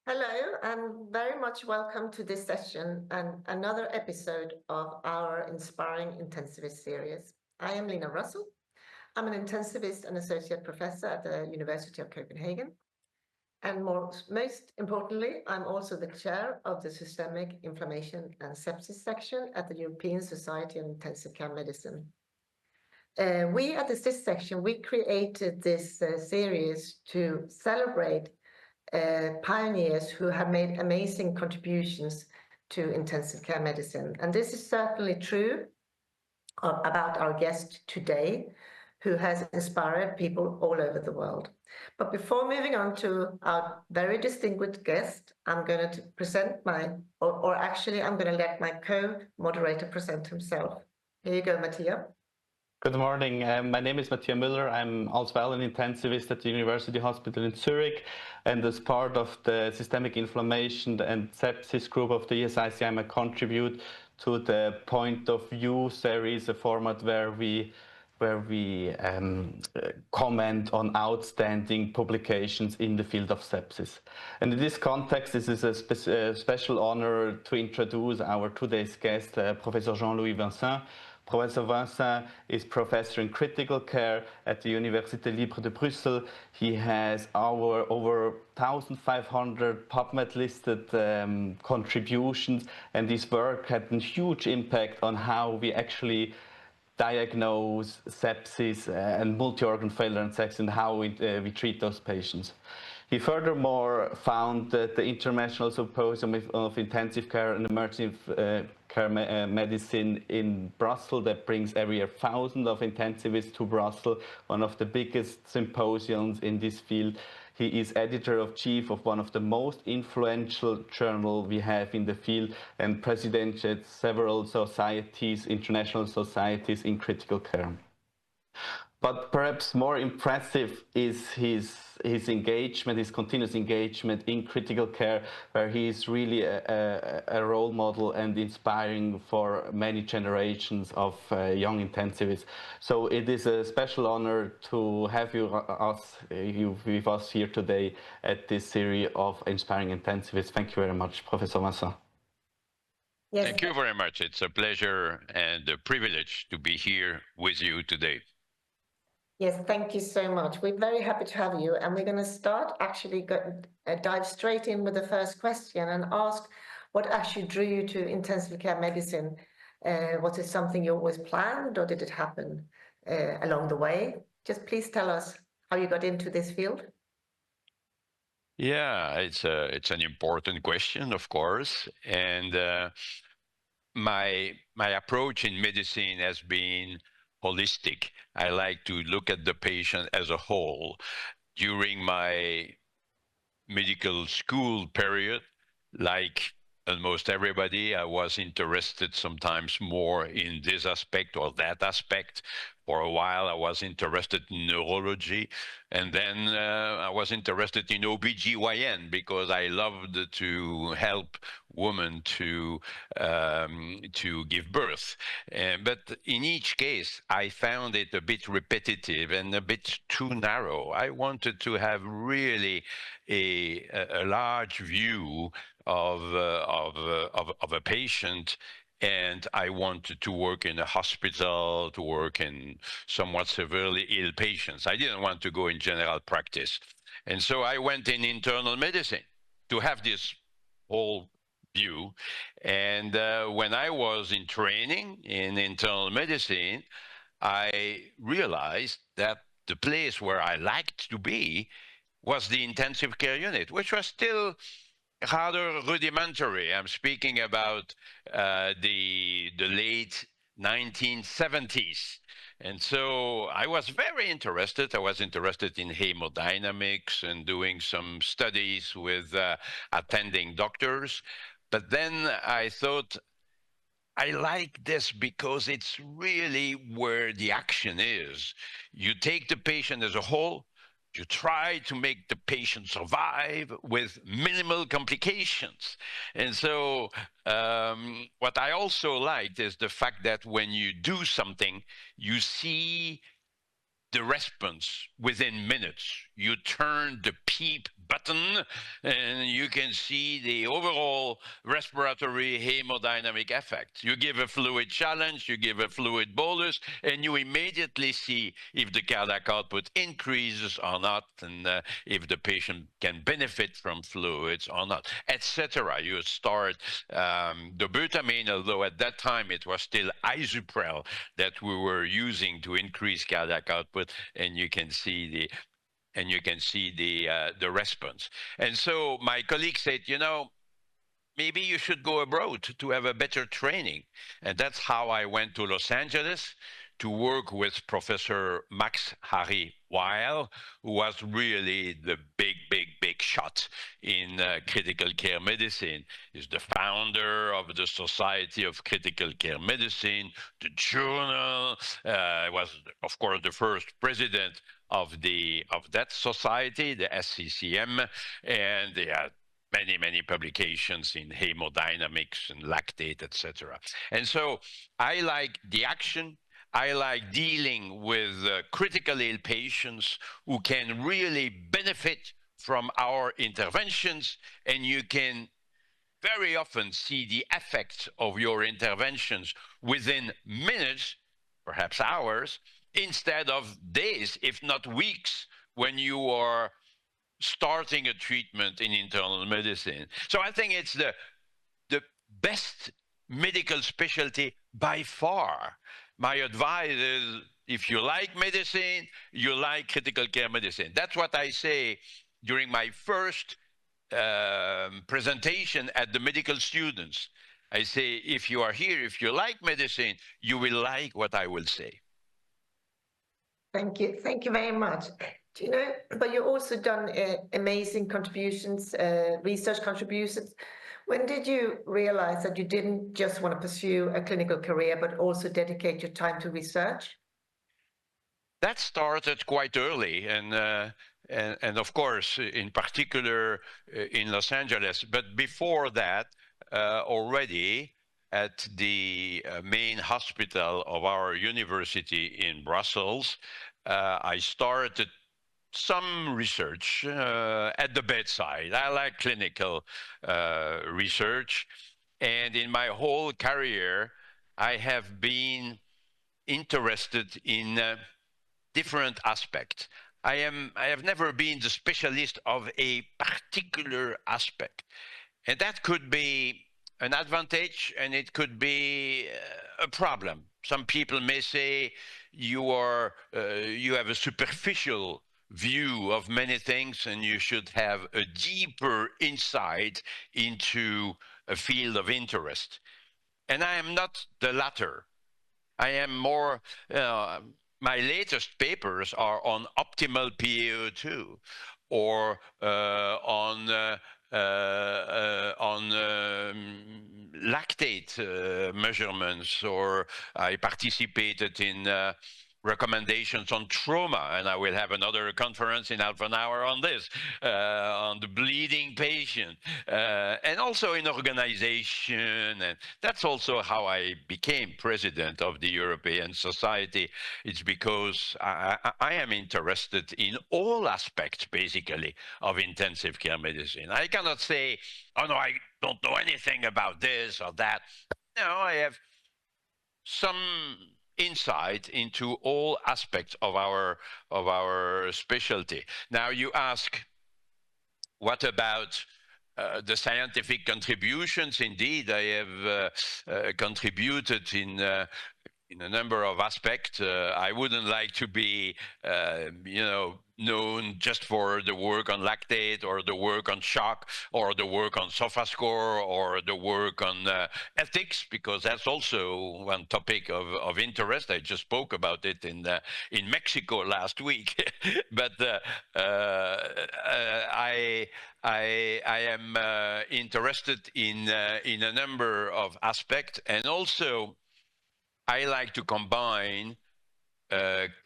Hello, and very much welcome to this session and another episode of our Inspiring Intensivist series. I am Lina Russell. I'm an intensivist and associate professor at the University of Copenhagen. And most importantly, I'm also the chair of the Systemic Inflammation and Sepsis section at the European Society of Intensive Care Medicine. We at the SIS section, we created this series to celebrate pioneers who have made amazing contributions to intensive care medicine. And this is certainly true about our guest today, who has inspired people all over the world. But before moving on to our very distinguished guest, I'm going to present I'm going to let my co-moderator present himself. Here you go, 𝗲𝗲. Good morning. My name is 𝗲𝗲 Müller. I'm as well an intensivist at the University Hospital in Zurich, and as part of the Systemic Inflammation and Sepsis group of the ISICEM, I contribute to the Point of View series, a format where we comment on outstanding publications in the field of sepsis. And in this context, this is a special honor to introduce our today's guest, Professor Jean-Louis Vincent. Professor Vincent is professor in critical care at the Université Libre de Bruxelles. He has over 1,500 PubMed-listed contributions, and his work had a huge impact on how we actually diagnose sepsis and multi-organ failure and sepsis and how we treat those patients. He furthermore founded the International Symposium of Intensive Care and Emergency Care Medicine in Brussels that brings every year thousands of intensivists to Brussels, one of the biggest symposiums in this field. He is editor-in-chief of one of the most influential journals we have in the field and president at several societies, international societies in critical care. But perhaps more impressive is his engagement, his continuous engagement in critical care, where he is really a role model and inspiring for many generations of young intensivists. So it is a special honor to have you with us here today at this series of Inspiring Intensivists. Thank you very much, Professor Vincent. Yes. Thank you very much. It's a pleasure and a privilege to be here with you today. Yes, thank you so much. We're very happy to have you. And we're going to dive straight in with the first question and ask what actually drew you to intensive care medicine. Was it something you always planned, or did it happen along the way? Just please tell us how you got into this field. Yeah, it's an important question, of course. And my approach in medicine has been holistic. I like to look at the patient as a whole. During my medical school period, like almost everybody, I was interested sometimes more in this aspect or that aspect. For a while, I was interested in neurology, and then I was interested in OB/GYN because I loved to help women to give birth. But in each case, I found it a bit repetitive and a bit too narrow. I wanted to have really a large view of a patient. And I wanted to work in a hospital, to work in somewhat severely ill patients. I didn't want to go in general practice. And so I went in internal medicine to have this whole view. And when I was in training in internal medicine, I realized that the place where I liked to be was the intensive care unit, which was still rather rudimentary. I'm speaking about the late 1970s. And so I was very interested. I was interested in hemodynamics and doing some studies with attending doctors. But then I thought, I like this because it's really where the action is. You take the patient as a whole, you try to make the patient survive with minimal complications. And so what I also liked is the fact that when you do something, you see the response within minutes. You turn the PEEP button, and you can see the overall respiratory hemodynamic effect. You give a fluid challenge, you give a fluid bolus, and you immediately see if the cardiac output increases or not, and if the patient can benefit from fluids or not, etc. You start the butamine, although at that time it was still isuprel that we were using to increase cardiac output, and you can see the response. And so my colleague said, you know, maybe you should go abroad to have a better training. And that's how I went to Los Angeles to work with Professor Max Harry Weil, who was really the big shot in critical care medicine. He's the founder of the Society of Critical Care Medicine, the journal, was, of course, the first president of that society, the ISICEM, and they had many publications in hemodynamics and lactate, etc. And so I like the action. I like dealing with critically ill patients who can really benefit from our interventions, and you can very often see the effects of your interventions within minutes, perhaps hours, instead of days, if not weeks, when you are starting a treatment in internal medicine. So I think it's the best medical specialty by far. My advice is, if you like medicine, you like critical care medicine. That's what I say during my first presentation at the medical students. I say, if you are here, if you like medicine, you will like what I will say. Thank you very much. Do you know, but you've also done amazing contributions, research contributions. When did you realize that you didn't just want to pursue a clinical career, but also dedicate your time to research? That started quite early, and of course, in particular in Los Angeles. But before that, already at the main hospital of our university in Brussels, I started some research at the bedside. I like clinical research. And in my whole career, I have been interested in different aspects. I have never been the specialist of a particular aspect. And that could be an advantage, and it could be a problem. Some people may say you have a superficial view of many things, and you should have a deeper insight into a field of interest. And I am not the latter. I am more, my latest papers are on optimal PaO2 or on lactate measurements, or I participated in recommendations on trauma, and I will have another conference in half an hour on this, on the bleeding patient, and also in organization. And that's also how I became president of the European Society. It's because I am interested in all aspects, basically, of intensive care medicine. I cannot say, oh no, I don't know anything about this or that. No, I have some insight into all aspects of our specialty. Now you ask, what about the scientific contributions? Indeed, I have contributed in a number of aspects. I wouldn't like to be, known just for the work on lactate, or the work on shock, or the work on SOFA score, or the work on ethics, because that's also one topic of interest. I just spoke about it in Mexico last week. But I am interested in a number of aspects, and also I like to combine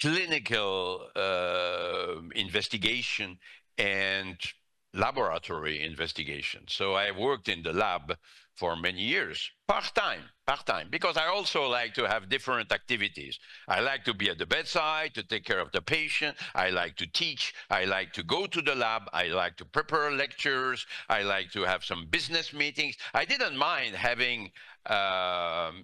clinical investigation and laboratory investigation. So I worked in the lab for many years, part-time, because I also like to have different activities. I like to be at the bedside, to take care of the patient. I like to teach. I like to go to the lab. I like to prepare lectures. I like to have some business meetings. I didn't mind having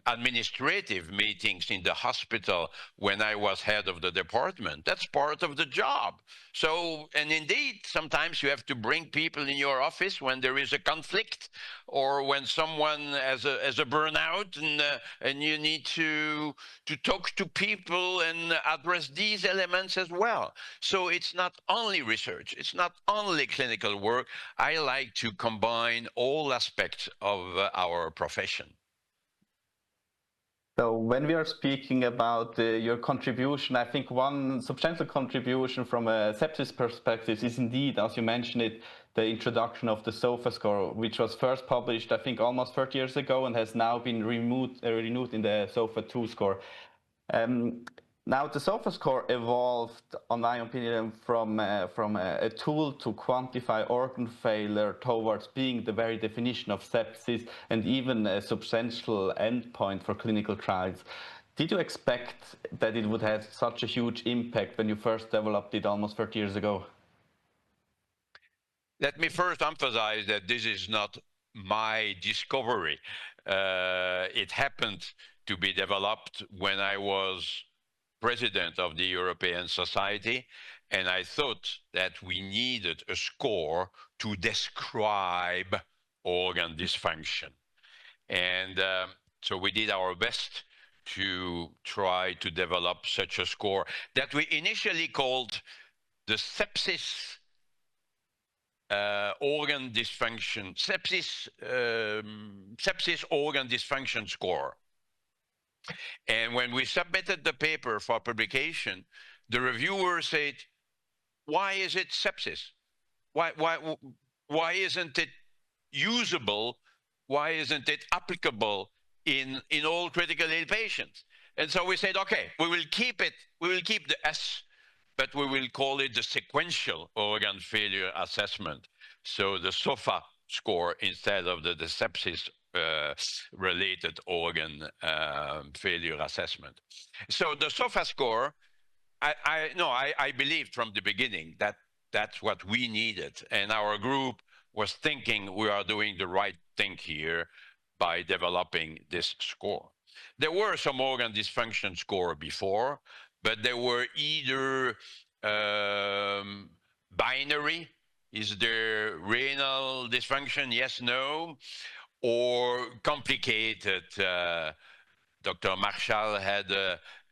administrative meetings in the hospital when I was head of the department. That's part of the job. So, and indeed, sometimes you have to bring people in your office when there is a conflict or when someone has a burnout, and you need to talk to people and address these elements as well. So it's not only research, it's not only clinical work. I like to combine all aspects of our profession. So when we are speaking about your contribution, I think one substantial contribution from a sepsis perspective is indeed, as you mentioned it, the introduction of the SOFA score, which was first published, I think, almost 30 years ago and has now been renewed in the SOFA-2 score. Now, the SOFA score evolved, in my opinion, from a tool to quantify organ failure towards being the very definition of sepsis and even a substantial endpoint for clinical trials. Did you expect that it would have such a huge impact when you first developed it almost 30 years ago? Let me first emphasize that this is not my discovery. It happened to be developed when I was president of the European Society, and I thought that we needed a score to describe organ dysfunction. And so we did our best to try to develop such a score that we initially called the sepsis organ dysfunction, sepsis organ dysfunction score. And when we submitted the paper for publication, the reviewer said, "Why is it sepsis? Why isn't it usable? Why isn't it applicable in all critical ill patients?" And so we said, okay, we will keep it. We will keep the S, but we will call it the sequential organ failure assessment. So the SOFA score instead of the sepsis related organ failure assessment. So the SOFA score, I believed from the beginning that that's what we needed. And our group was thinking we are doing the right thing here by developing this score. There were some organ dysfunction score before, but they were either binary, is there renal dysfunction, yes, no, or complicated. Dr. Marshall had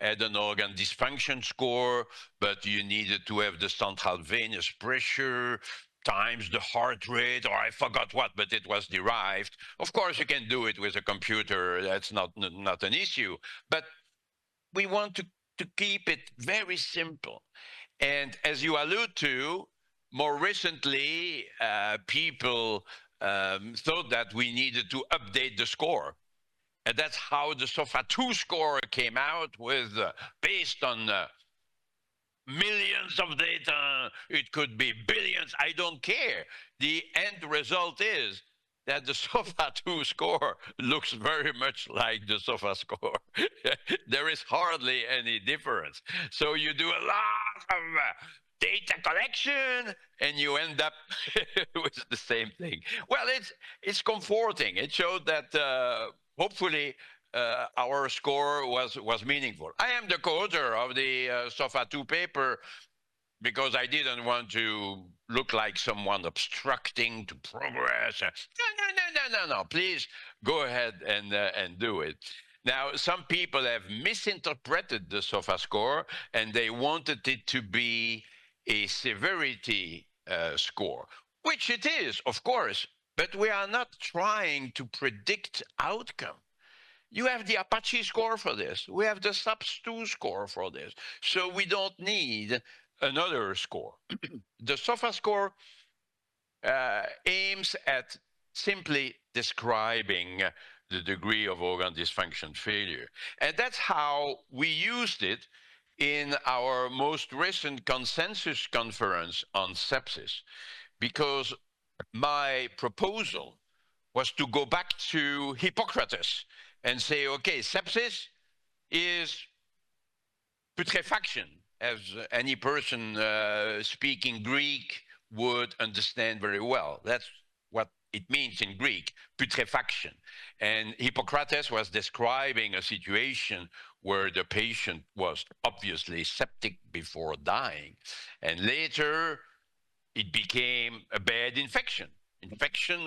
an organ dysfunction score, but you needed to have the central venous pressure times the heart rate, or I forgot what, but it was derived. Of course, you can do it with a computer. That's not an issue. But we want to keep it very simple. And as you allude to, more recently, people thought that we needed to update the score. And that's how the SOFA-2 score came out with, based on millions of data, it could be billions, I don't care. The end result is that the SOFA-2 score looks very much like the SOFA score. There is hardly any difference. So you do a lot of data collection and you end up with the same thing. Well, it's comforting. It showed that hopefully our score was meaningful. I am the co-author of the SOFA-2 paper because I didn't want to look like someone obstructing to progress. No. Please go ahead and do it. Now, some people have misinterpreted the SOFA score and they wanted it to be a severity score, which it is, of course, but we are not trying to predict outcome. You have the Apache score for this. We have the SAPS-2 score for this. So we don't need another score. The SOFA score aims at simply describing the degree of organ dysfunction failure. And that's how we used it in our most recent consensus conference on sepsis, because my proposal was to go back to Hippocrates and say, okay, sepsis is putrefaction, as any person speaking Greek would understand very well. That's what it means in Greek, putrefaction. And Hippocrates was describing a situation where the patient was obviously septic before dying. And later, it became a bad infection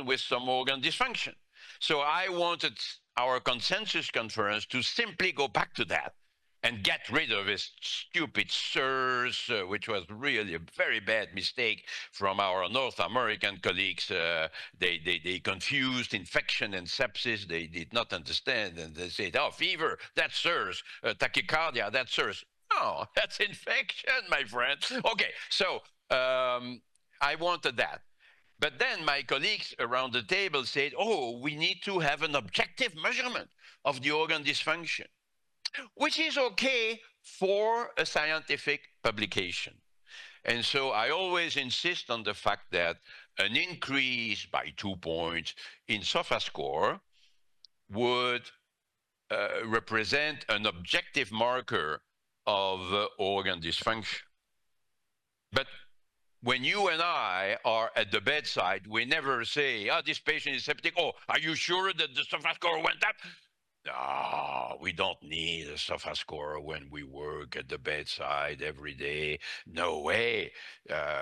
with some organ dysfunction. So I wanted our consensus conference to simply go back to that and get rid of this stupid 𝗟𝗲, which was really a very bad mistake from our North American colleagues. They confused infection and sepsis. They did not understand, and they said, oh, fever, that's 𝗟𝗲, tachycardia, that's 𝗟𝗲. No, that's infection, my friend. Okay, so I wanted that. But then my colleagues around the table said, oh, we need to have an objective measurement of the organ dysfunction, which is okay for a scientific publication. And so I always insist on the fact that an increase by 2 points in SOFA score would represent an objective marker of organ dysfunction. But when you and I are at the bedside, we never say, oh, this patient is septic. Oh, are you sure that the SOFA score went up? No, we don't need a SOFA score when we work at the bedside every day. No way.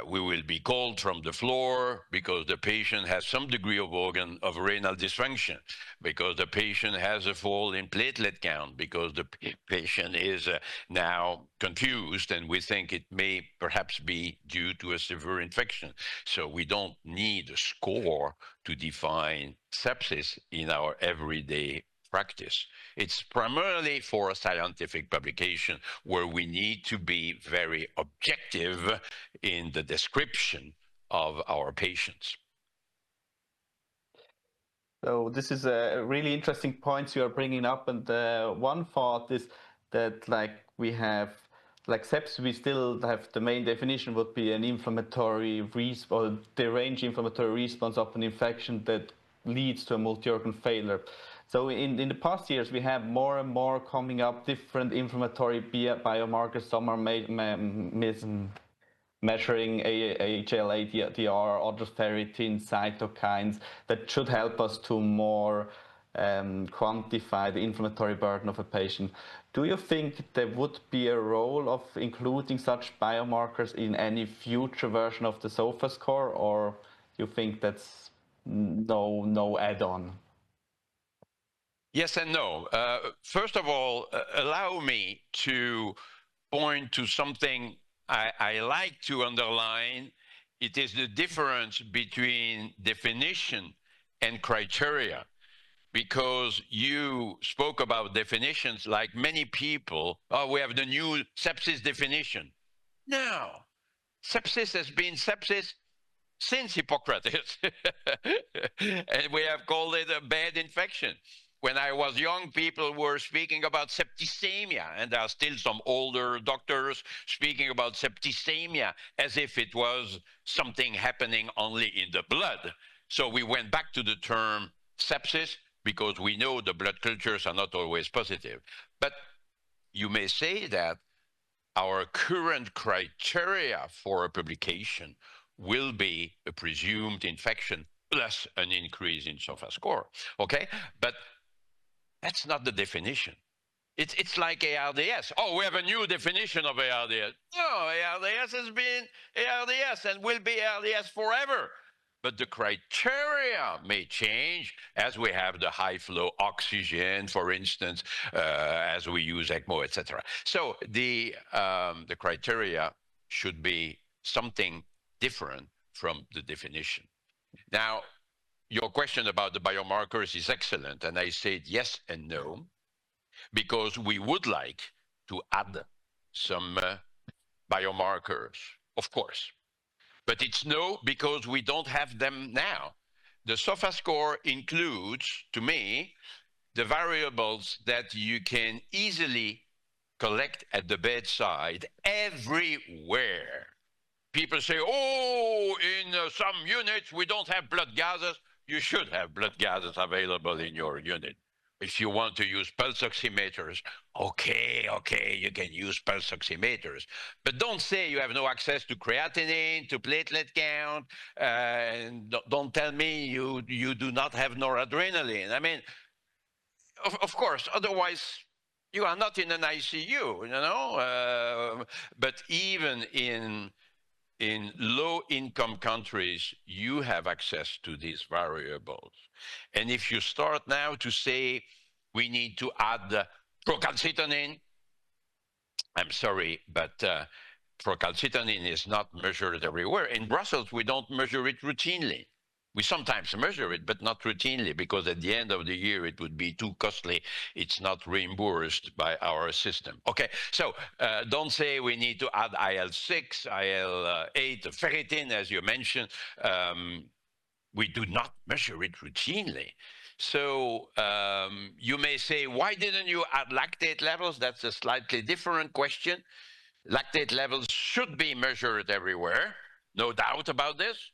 We will be called from the floor because the patient has some degree of renal dysfunction, because the patient has a fall in platelet count, because the patient is now confused and we think it may perhaps be due to a severe infection. So we don't need a score to define sepsis in our everyday practice. It's primarily for a scientific publication where we need to be very objective in the description of our patients. So this is a really interesting point you are bringing up, and one thought is that we have sepsis, we still have the main definition would be an inflammatory response, or deranged inflammatory response of an infection that leads to a multi-organ failure. So in the past years, we have more and more coming up different inflammatory biomarkers. Some are measuring 𝗘𝗽𝗓, other ferritin, cytokines that should help us to more quantify the inflammatory burden of a patient. Do you think there would be a role of including such biomarkers in any future version of the SOFA score, or you think that's no add-on? Yes and no. First of all, allow me to point to something I like to underline. It is the difference between definition and criteria, because you spoke about definitions like many people. Oh, we have the new sepsis definition. No, sepsis has been sepsis since Hippocrates, and we have called it a bad infection. When I was young, people were speaking about septicemia, and there are still some older doctors speaking about septicemia as if it was something happening only in the blood. So we went back to the term sepsis because we know the blood cultures are not always positive. But you may say that our current criteria for a publication will be a presumed infection plus an increase in SOFA score, okay? But that's not the definition. It's like ARDS. Oh, we have a new definition of ARDS. No, ARDS has been ARDS and will be ARDS forever. But the criteria may change as we have the high flow oxygen, for instance, as we use ECMO, etc. So the criteria should be something different from the definition. Now, your question about the biomarkers is excellent, and I said yes and no, because we would like to add some biomarkers, of course. But it's no, because we don't have them now. The SOFA score includes, to me, the variables that you can easily collect at the bedside everywhere. People say, oh, in some units we don't have blood gases. you should have blood gases available in your unit. If you want to use pulse oximeters, okay, you can use pulse oximeters. But don't say you have no access to creatinine, to platelet count, and don't tell me you do not have noradrenaline. I mean, of course, otherwise you are not in an ICU, you know? But even in low-income countries, you have access to these variables. And if you start now to say we need to add procalcitonin, I'm sorry, but procalcitonin is not measured everywhere. In Brussels, we don't measure it routinely. We sometimes measure it, but not routinely, because at the end of the year, it would be too costly. It's not reimbursed by our system. Okay, so don't say we need to add IL-6, IL-8, ferritin, as you mentioned. We do not measure it routinely. So you may say, why didn't you add lactate levels? That's a slightly different question. Lactate levels should be measured everywhere, no doubt about this.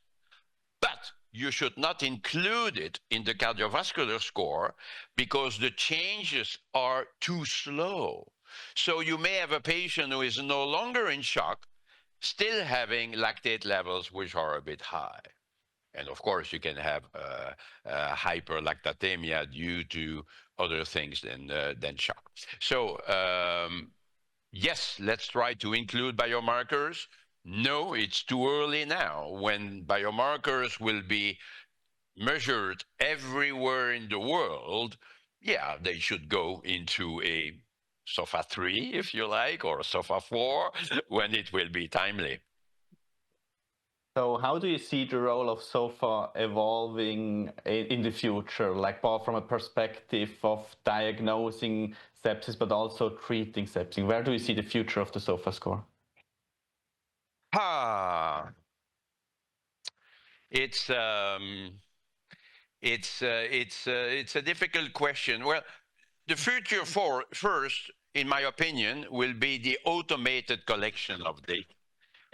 But you should not include it in the cardiovascular score because the changes are too slow. So you may have a patient who is no longer in shock, still having lactate levels which are a bit high. And of course, you can have hyperlactatemia due to other things than shock. So yes, let's try to include biomarkers. No, it's too early now. When biomarkers will be measured everywhere in the world, yeah, they should go into a 𝗲𝗲3, if you like, or 𝗲𝗲4, when it will be timely. So how do you see the role of 𝗲𝗲 evolving in the future, like both from a perspective of diagnosing sepsis, but also treating sepsis? Where do you see the future of the 𝗲𝗲 score? It's a difficult question. Well, the future first, in my opinion, will be the automated collection of data.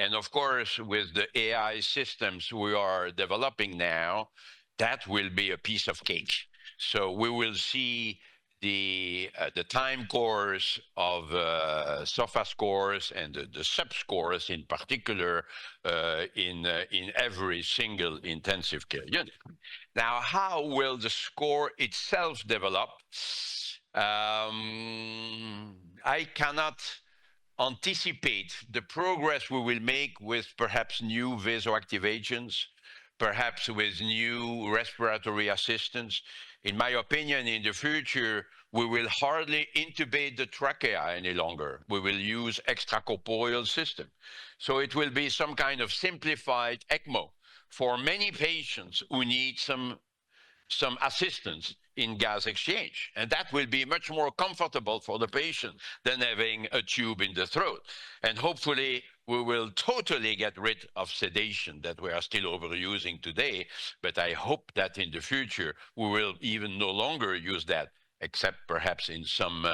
And of course, with the AI systems we are developing now, that will be a piece of cake. So we will see the time course of 𝗲𝗲 scores and the sub-scores in particular in every single intensive care unit. Now, how will the score itself develop? I cannot anticipate the progress we will make with perhaps new vasoactivations, perhaps with new respiratory assistance. In my opinion, in the future, we will hardly intubate the trachea any longer. We will use extracorporeal system. So it will be some kind of simplified ECMO for many patients who need some assistance in gas exchange. And that will be much more comfortable for the patient than having a tube in the throat. And hopefully we will totally get rid of sedation that we are still overusing today. But I hope that in the future we will even no longer use that, except perhaps in some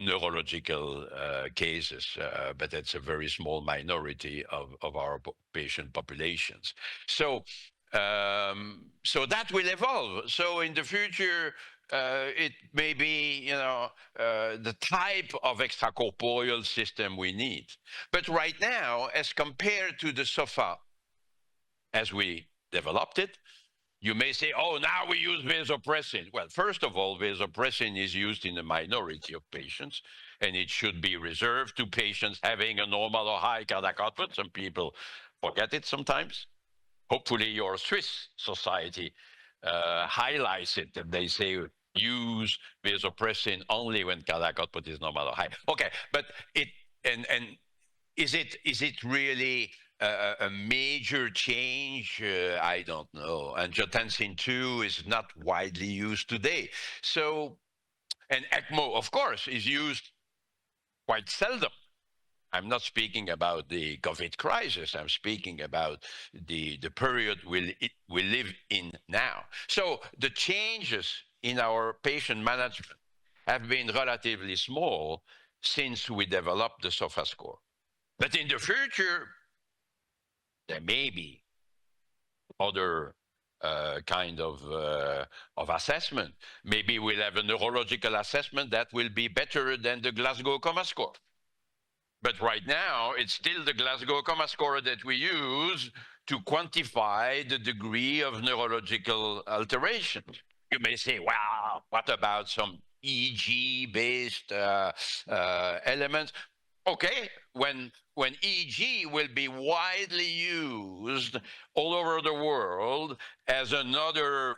neurological cases, but that's a very small minority of our patient populations. So that will evolve. So in the future, it may be, you know, the type of extracorporeal system we need. But right now, as compared to the 𝗲𝗲, as we developed it, you may say, oh, now we use vasopressin. Well, first of all, vasopressin is used in a minority of patients, and it should be reserved to patients having a normal or high cardiac output. Some people forget it sometimes. Hopefully your Swiss society highlights it, and they say use vasopressin only when cardiac output is normal or high. Okay, but is it really a major change? I don't know. Angiotensin II is not widely used today. So, and ECMO, of course, is used quite seldom. I'm not speaking about the COVID crisis. I'm speaking about the period we live in now. So the changes in our patient management have been relatively small since we developed the 𝗲𝗲 score. But in the future, there may be other kind of assessment. Maybe we'll have a neurological assessment that will be better than the Glasgow Coma Score. But right now, it's still the Glasgow Coma Score that we use to quantify the degree of neurological alteration. You may say, well, what about some EEG-based elements? Okay, when EEG will be widely used all over the world as another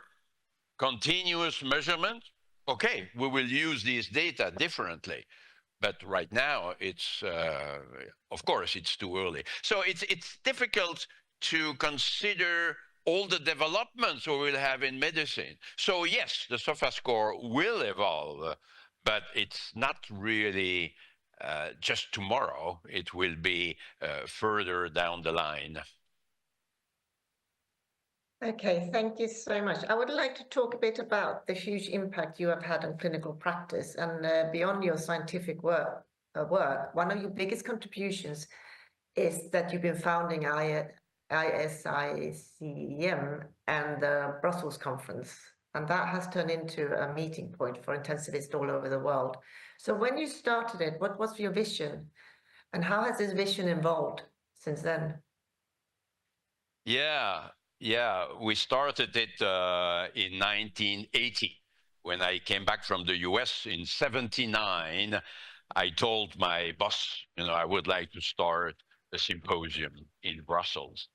continuous measurement, okay, we will use these data differently. But right now, it's, of course, it's too early. So it's difficult to consider all the developments we will have in medicine. So yes, the SOFA score will evolve, but it's not really just tomorrow. It will be further down the line. Okay, thank you so much. I would like to talk a bit about the huge impact you have had on clinical practice, and beyond your scientific work, one of your biggest contributions is that you've been founding ISICEM and the Brussels conference, and that has turned into a meeting point for intensivists all over the world. So when you started it, what was your vision, and how has this vision evolved since then? Yeah, we started it in 1980. When I came back from the US in 79, I told my boss, I would like to start a symposium in Brussels.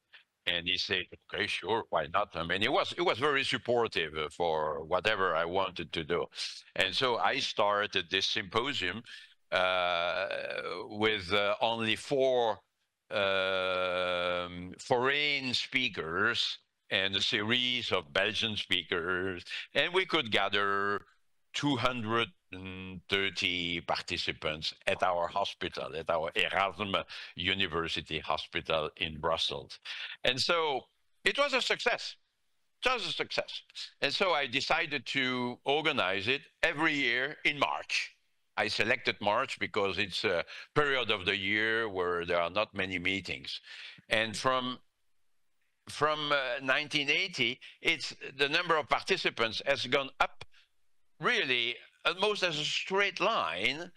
And he said, okay, sure, why not? I mean, it was very supportive for whatever I wanted to do. And so I started this symposium with only 4 foreign speakers and a series of Belgian speakers, and we could gather 230 participants at our hospital, at our Erasmus University Hospital in Brussels. And so it was a success. It was a success. And so I decided to organize it every year in March. I selected March because it's a period of the year where there are not many meetings. And from 1980, the number of participants has gone up really almost as a straight line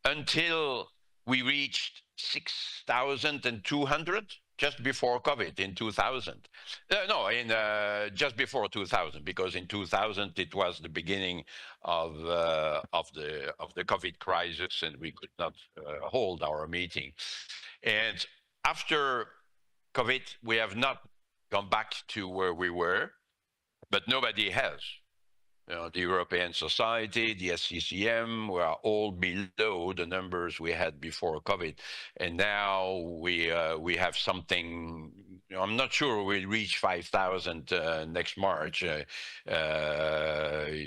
until we reached 6,200 just before COVID in 2000. Just before 2000, because in 2000 it was the beginning of the COVID crisis, and we could not hold our meeting. And after COVID, we have not gone back to where we were, but nobody has. The European Society, the SCCM, we are all below the numbers we had before COVID. And now we have something, I'm not sure we'll reach 5,000 next March.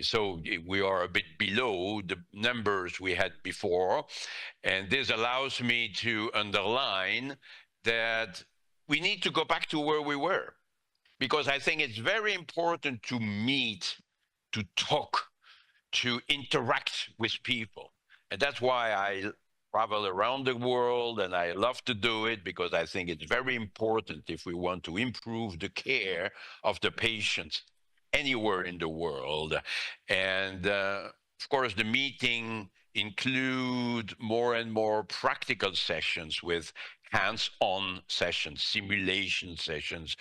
So we are a bit below the numbers we had before. And this allows me to underline that we need to go back to where we were, because I think it's very important to meet, to talk, to interact with people. And that's why I travel around the world, and I love to do it, because I think it's very important if we want to improve the care of the patients anywhere in the world. And of course, the meeting include more and more practical sessions with hands-on sessions, simulation sessions,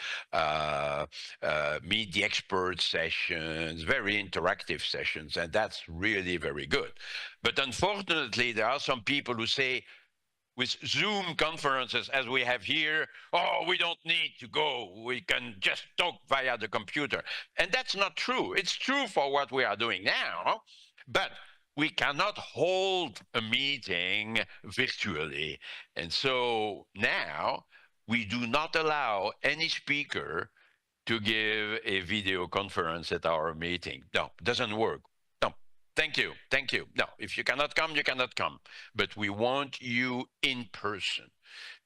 meet the expert sessions, very interactive sessions, and that's really very good. But unfortunately, there are some people who say, with Zoom conferences as we have here, oh, we don't need to go, we can just talk via the computer. And that's not true. It's true for what we are doing now, but we cannot hold a meeting virtually. And so now we do not allow any speaker to give a video conference at our meeting. No, it doesn't work. No, thank you. No, if you cannot come, you cannot come. But we want you in person.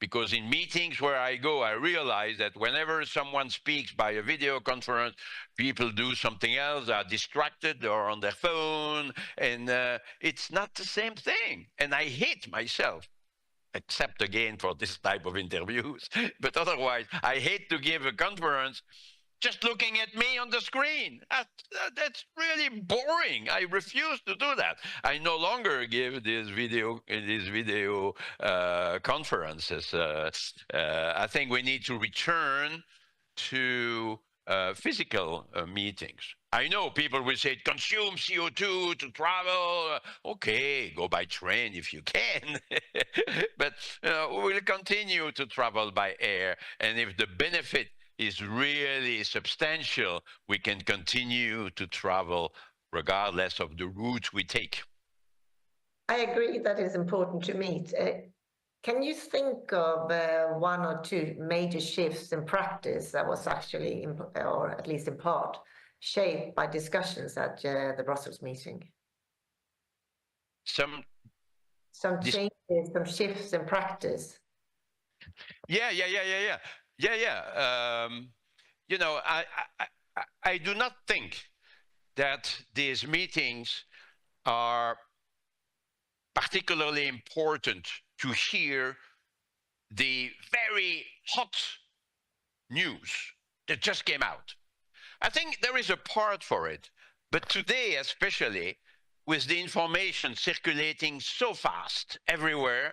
Because in meetings where I go, I realize that whenever someone speaks by a video conference, people do something else, are distracted or on their phone, and it's not the same thing. And I hate myself, except again for this type of interviews. But otherwise, I hate to give a conference just looking at me on the screen. That's really boring. I refuse to do that. I no longer give these video conferences. I think we need to return to physical meetings. I know people will say, consume CO2 to travel. Okay, go by train if you can. But we'll continue to travel by air. And if the benefit is really substantial, we can continue to travel regardless of the route we take. I agree that it's important to meet. Can you think of one or two major shifts in practice that was actually, or at least in part, shaped by discussions at the Brussels meeting? Some changes, some shifts in practice. Yeah. You know, I do not think that these meetings are particularly important to hear the very hot news that just came out. I think there is a part for it, but today especially, with the information circulating so fast everywhere,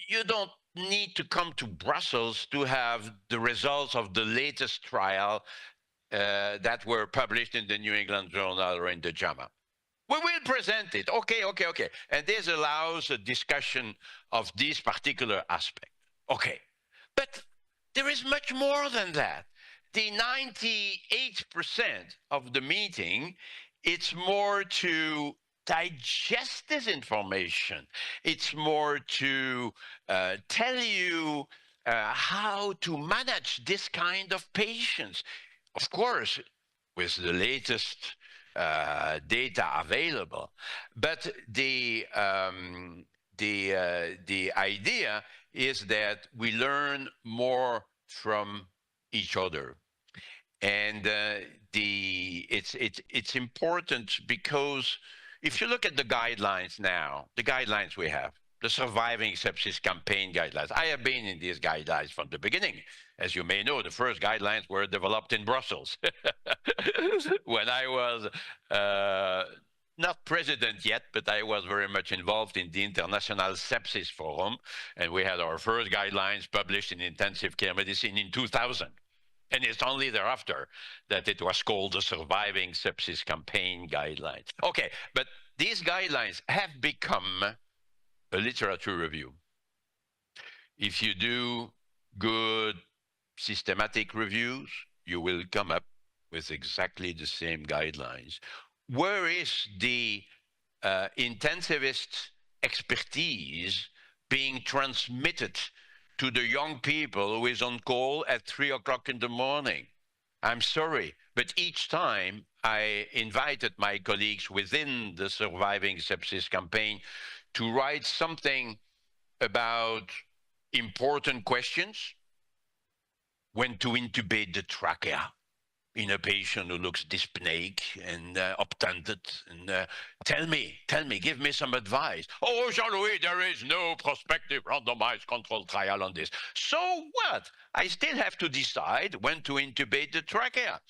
you don't need to come to Brussels to have the results of the latest trial that were published in the New England Journal or in the JAMA. We will present it. Okay. And this allows a discussion of this particular aspect. Okay. But there is much more than that. The 98% of the meeting, it's more to digest this information. It's more to tell you how to manage this kind of patients. Of course, with the latest data available, but the idea is that we learn more from each other, and it's important because if you look at the guidelines now, the guidelines we have, the Surviving Sepsis Campaign guidelines. I have been in these guidelines from the beginning. As you may know, the first guidelines were developed in Brussels when I was not president yet, but I was very much involved in the International Sepsis Forum, and we had our first guidelines published in intensive care medicine in 2000. And it's only thereafter that it was called the Surviving Sepsis Campaign guidelines. Okay, but these guidelines have become a literature review. If you do good systematic reviews, you will come up with exactly the same guidelines. Where is the intensivist expertise being transmitted to the young people who is on call at 3 o'clock in the morning? I'm sorry, but each time I invited my colleagues within the Surviving Sepsis Campaign to write something about important questions. When to intubate the trachea in a patient who looks dyspneic and obtunded, and tell me, give me some advice. Oh, Jean-Louis, there is no prospective randomized controlled trial on this. So what? I still have to decide when to intubate the trachea,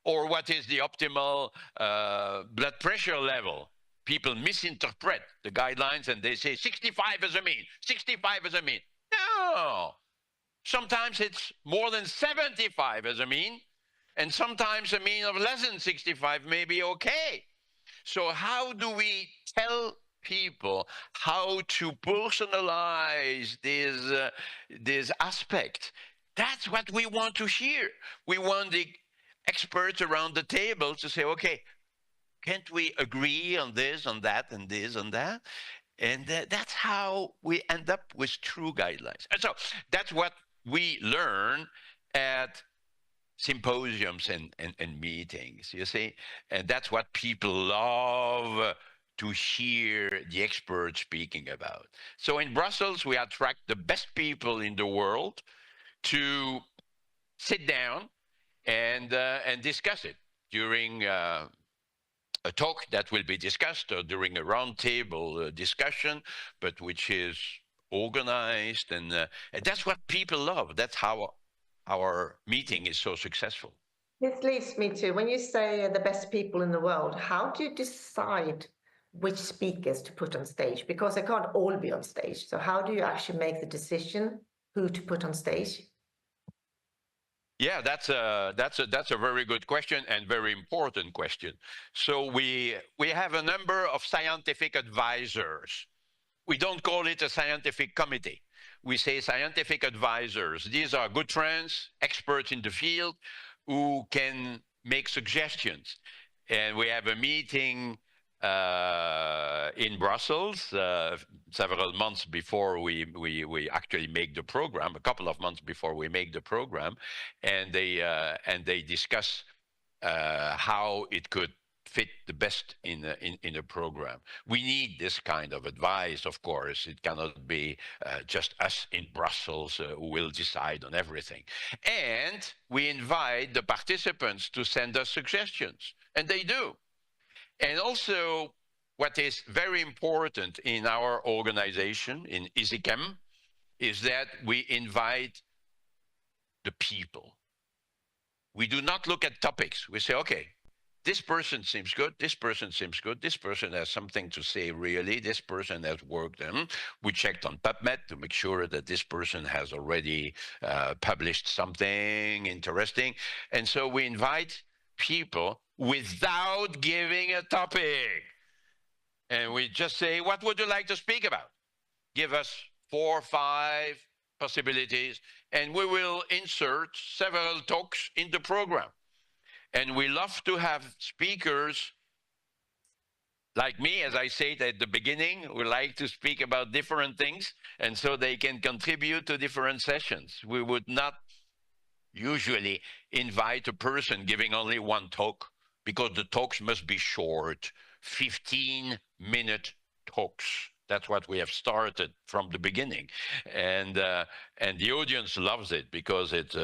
or what is the optimal blood pressure level. People misinterpret the guidelines and they say 65 is a mean, 65 is a mean. No. Sometimes it's more than 75 as a mean, and sometimes a mean of less than 65 may be okay. So how do we tell people how to personalize this aspect? That's what we want to hear. We want the experts around the table to say, okay, can't we agree on this, on that, and this, and that? And that's how we end up with true guidelines. And so that's what we learn at symposiums and meetings, you see? And that's what people love to hear the experts speaking about. So in Brussels, we attract the best people in the world to sit down and discuss it during a talk that will be discussed or during a roundtable discussion, but which is organized, and that's what people love. That's how our meeting is so successful. This leads me to, when you say the best people in the world, how do you decide which speakers to put on stage? Because they can't all be on stage. So how do you actually make the decision who to put on stage? Yeah, that's a very good question and very important question. So we have a number of scientific advisors. We don't call it a scientific committee. We say scientific advisors. These are good friends, experts in the field, who can make suggestions. And we have a meeting in Brussels several months before we actually make the program, a couple of months before we make the program, and they discuss how it could fit the best in a program. We need this kind of advice, of course. It cannot be just us in Brussels who will decide on everything. And we invite the participants to send us suggestions, and they do. And also, what is very important in our organization, in ISICEM, is that we invite the people. We do not look at topics. We say, okay, this person seems good, this person seems good, this person has something to say really, this person has worked in. We checked on PubMed to make sure that this person has already published something interesting. And so we invite people without giving a topic. And we just say, what would you like to speak about? Give us 4 or 5 possibilities, and we will insert several talks in the program. And we love to have speakers like me, as I said at the beginning, who like to speak about different things, and so they can contribute to different sessions. We would not usually invite a person giving only one talk, because the talks must be short, 15-minute talks. That's what we have started from the beginning, and the audience loves it, because it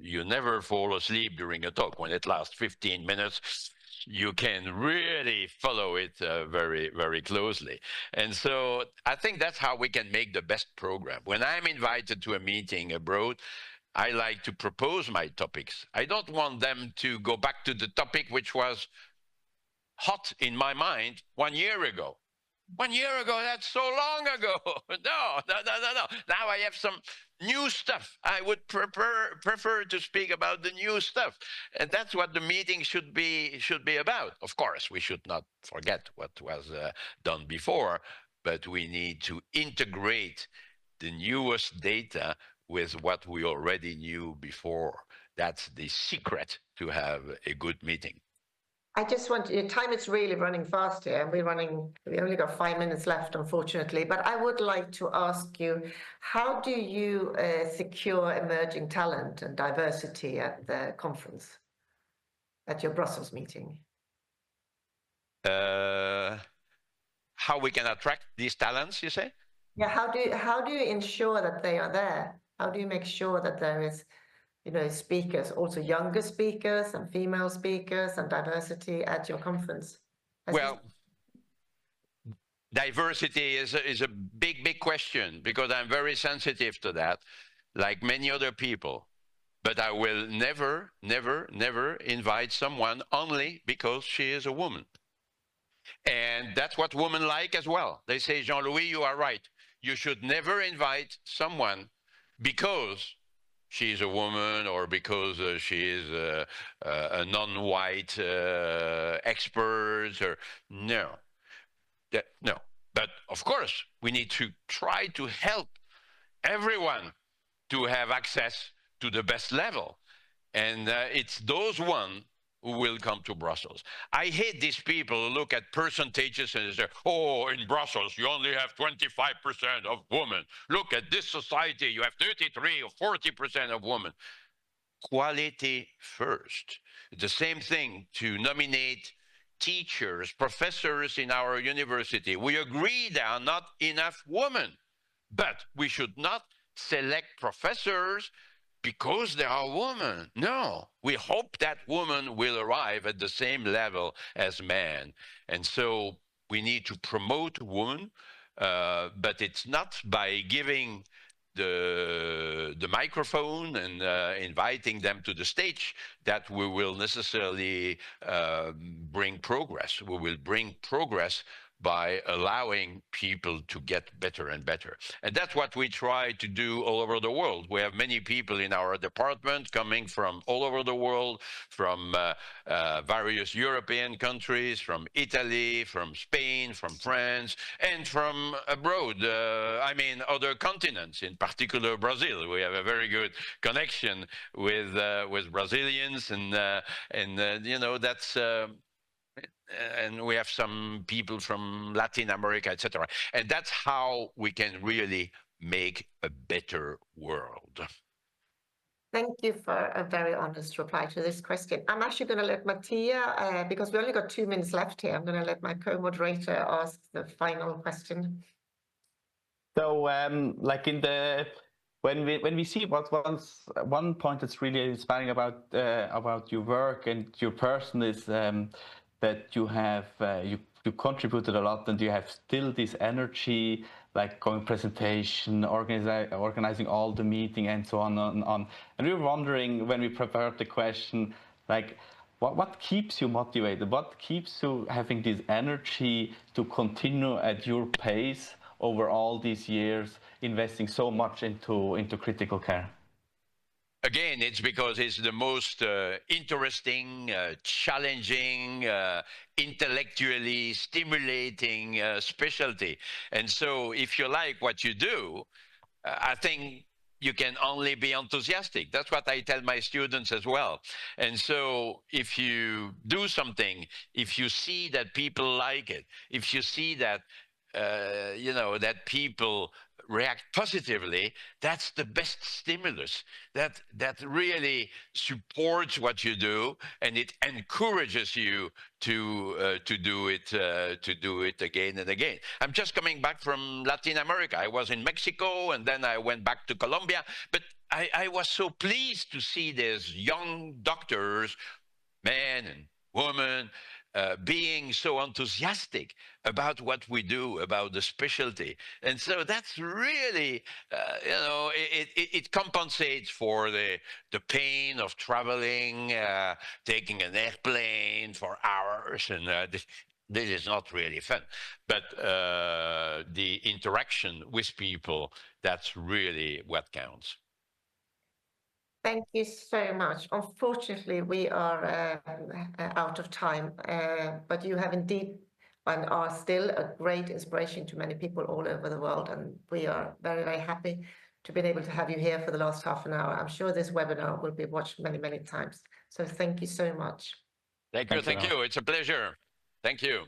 you never fall asleep during a talk. When it lasts 15 minutes, you can really follow it very, very closely. And so I think that's how we can make the best program. When I'm invited to a meeting abroad, I like to propose my topics. I don't want them to go back to the topic which was hot in my mind 1 year ago. 1 year ago, that's so long ago. No. Now I have some new stuff. I would prefer to speak about the new stuff. And that's what the meeting should be about. Of course, we should not forget what was done before, but we need to integrate the newest data with what we already knew before. That's the secret to have a good meeting. I just want, your time is really running fast here, and we only got 5 minutes left, unfortunately, but I would like to ask you, how do you secure emerging talent and diversity at the conference, at your Brussels meeting? How we can attract these talents, you say? Yeah, how do you ensure that they are there? How do you make sure that there is, speakers, also younger speakers and female speakers, and diversity at your conference? Well, diversity is a big question, because I'm very sensitive to that, like many other people. But I will never invite someone only because she is a woman. And that's what women like as well. They say, Jean-Louis, you are right. You should never invite someone because she is a woman, or because she is a non-white expert, or no. No. But of course, we need to try to help everyone to have access to the best level. And it's those ones who will come to Brussels. I hate these people who look at percentages and say, oh, in Brussels, you only have 25% of women. Look at this society, you have 33 or 40% of women. Quality first. The same thing to nominate teachers, professors in our university. We agree there are not enough women, but we should not select professors because they are women. No, we hope that women will arrive at the same level as men. And so we need to promote women, but it's not by giving the microphone and inviting them to the stage, that we will necessarily bring progress. We will bring progress by allowing people to get better and better. And that's what we try to do all over the world. We have many people in our department coming from all over the world, from various European countries, from Italy, from Spain, from France, and from abroad. I mean, other continents, in particular Brazil. We have a very good connection with Brazilians, and you know, that's and we have some people from Latin America, etc. And that's how we can really make a better world. Thank you for a very honest reply to this question. I'm actually going to let Mattia, because we only got 2 minutes left here, I'm going to let my co-moderator ask the final question. So, like in the when we see one point that's really inspiring about your work and your person is that you have you contributed a lot, and you have still this energy, like going presentation, organizing all the meeting, and so on and on. And we were wondering when we prepared the question, like, what keeps you motivated? What keeps you having this energy to continue at your pace over all these years, investing so much into critical care? Again, it's because it's the most interesting, challenging, intellectually stimulating specialty. And so if you like what you do, I think you can only be enthusiastic. That's what I tell my students as well. And so if you do something, if you see that people like it, if you see that, you know, that people react positively, that's the best stimulus. That really supports what you do, and it encourages you to do it again and again. I'm just coming back from Latin America. I was in Mexico, and then I went back to Colombia. But I was so pleased to see these young doctors, men and women, being so enthusiastic about what we do, about the specialty. And so that's really, you know, it compensates for the pain of traveling, taking an airplane for hours, and this is not really fun. But the interaction with people, that's really what counts. Thank you so much. Unfortunately, we are out of time, but you have indeed and are still a great inspiration to many people all over the world, and we are very, very happy to be able to have you here for the last half an hour. I'm sure this webinar will be watched many, many times. So thank you so much. Thank you. Thank you. It's a pleasure. Thank you.